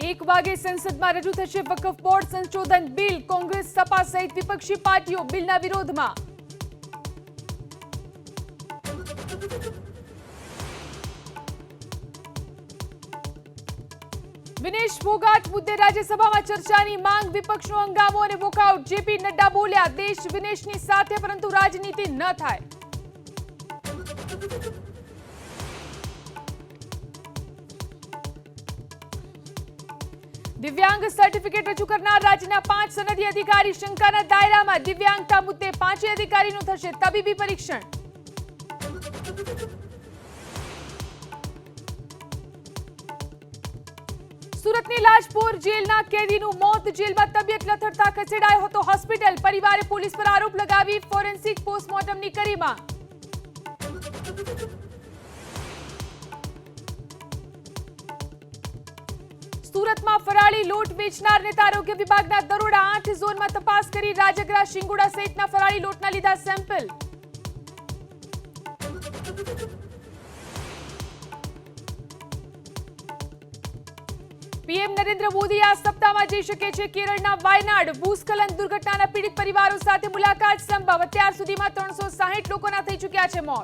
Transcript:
1 વાગે સંસદમાં રજૂ થશે વકફ બોર્ડ સંશોધન બિલ. કોંગ્રેસ, સપા સહિત વિપક્ષી પાર્ટીઓ બિલના વિરોધમાં. વિનેશ ફોગાટ મુદ્દે રાજ્યસભામાં ચર્ચાની માંગ. વિપક્ષનો હંગામો અને વોકઆઉટ. જેપી નડ્ડા બોલ્યા, દેશ વિનેશની સાથે પરંતુ રાજનીતિ ન થાય. દિવ્યાંગ સર્ટિફિકેટ રજૂ કરનાર રાજ્યના 5 સનદી અધિકારી શંકાના દાયરામાં. દિવ્યાંગતા મુદ્દે 5 અધિકારીનું થશે તબીબી પરીક્ષણ. સુરતની લાજપોર જેલના કેદીનું મોત. જેલમાં તબિયત લથડતા ખસેડાયો હતો હોસ્પિટલ. પરિવારે પોલીસ પર આરોપ લગાવી ફોરેન્સિક પોસ્ટમોર્ટમની કરી માંગ. સુરતમાં ફરાળી લોટ વેચનાર નેતા આરોગ્ય વિભાગના દરોડા. 8 ઝોનમાં તપાસ કરી રાજગરા, શિંગોડા સહિતના ફરાળી લોટના લીધા સેમ્પલ. પીએમ નરેન્દ્ર મોદી આ સપ્તાહમાં જઈ શકે છે કેરળના વાયનાડ. ભૂસ્ખલન દુર્ઘટનાના પીડિત પરિવારો સાથે મુલાકાત સંભવ. અત્યાર સુધીમાં 360 લોકોના થઈ ચૂક્યા છે મોત.